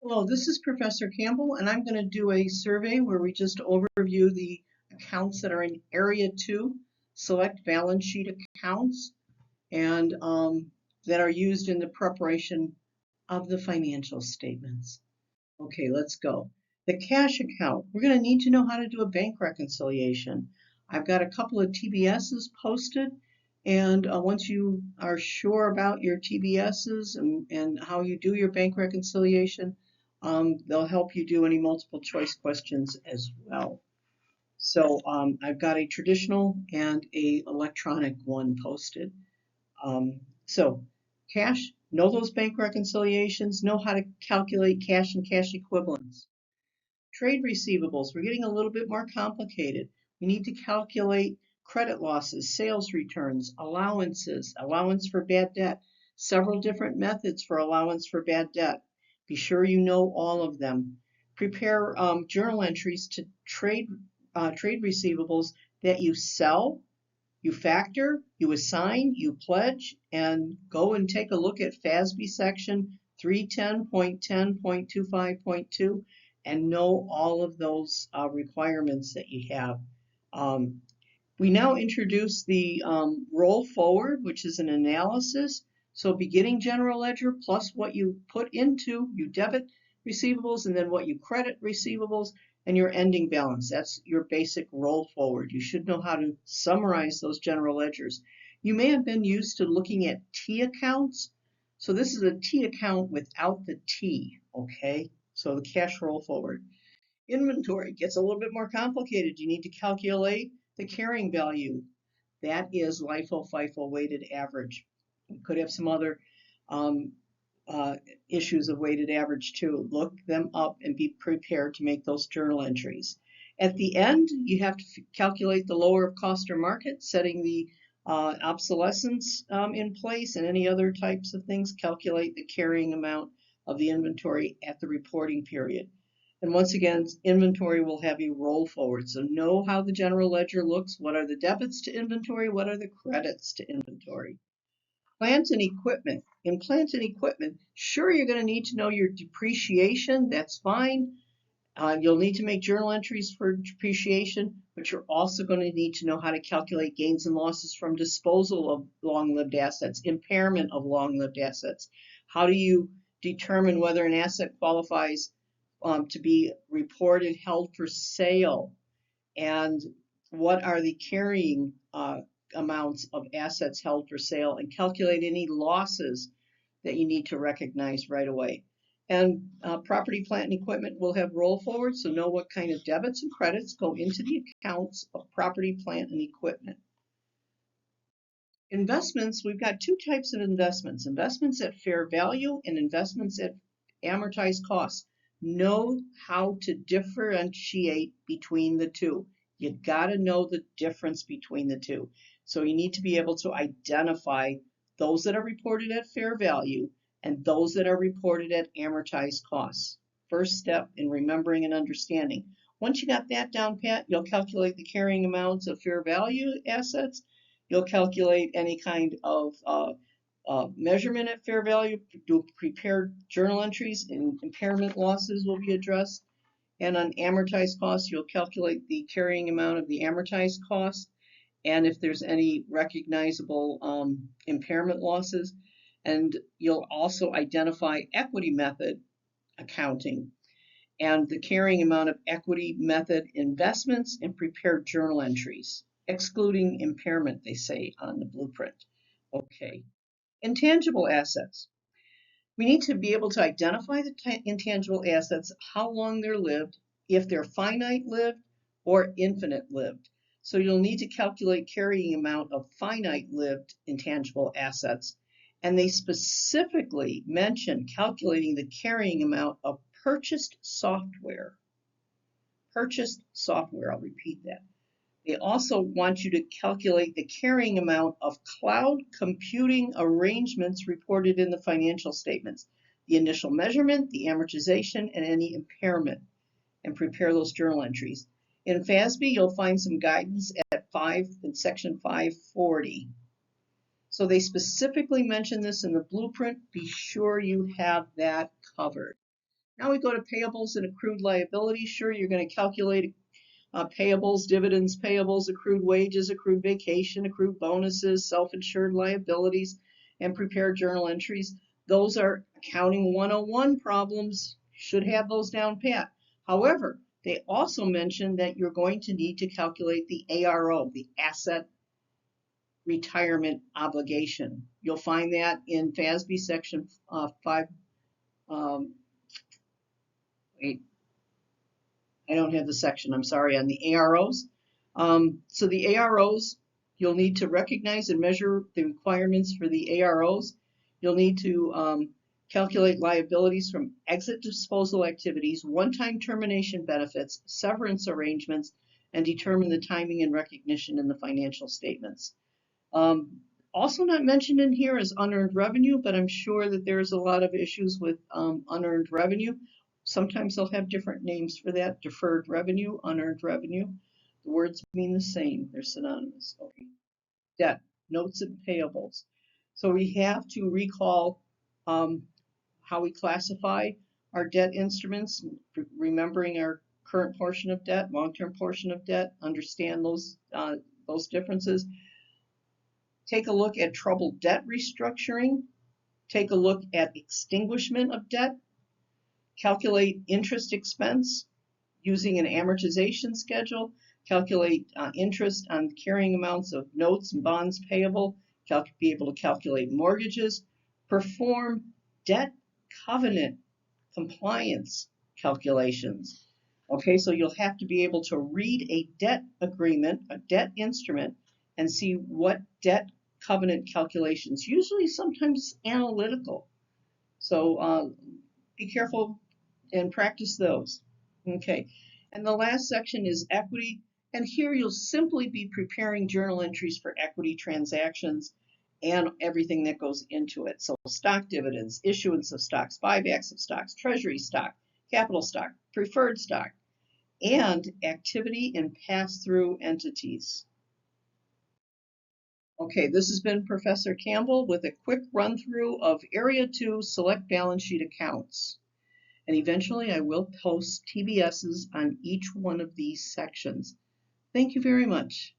Hello, this is Professor Campbell, and I'm going to do a survey where we just overview the accounts that are in Area 2, select balance sheet accounts, and that are used in the preparation of the financial statements. Okay, let's go. The cash account, we're going to need to know how to do a bank reconciliation. I've got a couple of TBSs posted, and once you are sure about your TBSs and how you do your bank reconciliation, they'll help you do any multiple choice questions as well. So I've got a traditional and a electronic one posted. So cash, know those bank reconciliations, know how to calculate cash and cash equivalents. Trade receivables, we're getting a little bit more complicated. We need to calculate credit losses, sales returns, allowances, allowance for bad debt, several different methods for allowance for bad debt. Be sure you know all of them. Prepare journal entries to trade receivables that you sell, you factor, you assign, you pledge, and go and take a look at FASB section 310.10.25.2 and know all of those requirements that you have. We now introduce the roll forward, which is an analysis. So beginning general ledger plus what you put into, you debit receivables, and then what you credit receivables, and your ending balance. That's your basic roll forward. You should know how to summarize those general ledgers. You may have been used to looking at T accounts. So this is a T account without the T, okay? So the cash roll forward. Inventory gets a little bit more complicated. You need to calculate the carrying value. That is LIFO-FIFO weighted average. We could have some other um, issues of weighted average too. Look them up and be prepared to make those journal entries. At the end, you have to calculate the lower of cost or market, setting the obsolescence in place and any other types of things. Calculate the carrying amount of the inventory at the reporting period. And once again, inventory will have a roll forward. So know how the general ledger looks. What are the debits to inventory? What are the credits to inventory? Plant and equipment. In plant and equipment, sure, you're going to need to know your depreciation. That's fine. You'll need to make journal entries for depreciation, but you're also going to need to know how to calculate gains and losses from disposal of long-lived assets, impairment of long-lived assets. How do you determine whether an asset qualifies to be reported held for sale, and what are the carrying amounts of assets held for sale, and calculate any losses that you need to recognize right away. And property, plant, and equipment will have roll forward, so know what kind of debits and credits go into the accounts of property, plant, and equipment. Investments, we've got two types of investments. Investments at fair value and investments at amortized cost. Know how to differentiate between the two. You got to know the difference between the two. So you need to be able to identify those that are reported at fair value and those that are reported at amortized costs. First step in remembering and understanding. Once you got that down pat, you'll calculate the carrying amounts of fair value assets. You'll calculate any kind of measurement at fair value, do prepared journal entries, and impairment losses will be addressed. And on amortized costs, you'll calculate the carrying amount of the amortized cost, and if there's any recognizable impairment losses. And you'll also identify equity method accounting and the carrying amount of equity method investments and prepared journal entries, excluding impairment, they say on the blueprint. Okay. Intangible assets. We need to be able to identify the intangible assets, how long they're lived, if they're finite lived or infinite lived. So you'll need to calculate carrying amount of finite lived intangible assets. And they specifically mention calculating the carrying amount of purchased software. Purchased software, I'll repeat that. They also want you to calculate the carrying amount of cloud computing arrangements reported in the financial statements, the initial measurement, the amortization, and any impairment, and prepare those journal entries. In FASB, you'll find some guidance at section 540. So they specifically mention this in the blueprint. Be sure you have that covered. Now we go to payables and accrued liabilities. Sure, you're going to calculate payables, dividends payables, accrued wages, accrued vacation, accrued bonuses, self-insured liabilities, and prepare journal entries. Those are accounting 101 problems. Should have those down pat. However, they also mention that you're going to need to calculate the ARO, the asset retirement obligation. You'll find that in FASB section 5. Wait, I don't have the section, I'm sorry, on the AROs. So the AROs, you'll need to recognize and measure the requirements for the AROs. You'll need to calculate liabilities from exit disposal activities, one-time termination benefits, severance arrangements, and determine the timing and recognition in the financial statements. Also not mentioned in here is unearned revenue, but I'm sure that there's a lot of issues with unearned revenue. Sometimes they'll have different names for that, deferred revenue, unearned revenue. The words mean the same, they're synonymous. Okay. Debt, notes and payables. So we have to recall how we classify our debt instruments, remembering our current portion of debt, long-term portion of debt, understand those differences. Take a look at troubled debt restructuring. Take a look at extinguishment of debt. Calculate interest expense using an amortization schedule. Calculate interest on carrying amounts of notes and bonds payable. Be able to calculate mortgages. Perform debt covenant compliance calculations. Okay, so you'll have to be able to read a debt agreement, a debt instrument, and see what debt covenant calculations, usually sometimes analytical. So be careful and practice those. Okay, and the last section is equity, and here you'll simply be preparing journal entries for equity transactions and everything that goes into it. So stock dividends, issuance of stocks, buybacks of stocks, treasury stock, capital stock, preferred stock, and activity in pass-through entities. Okay, this has been Professor Campbell with a quick run-through of Area 2 Select Balance Sheet Accounts. And eventually I will post TBSs on each one of these sections. Thank you very much.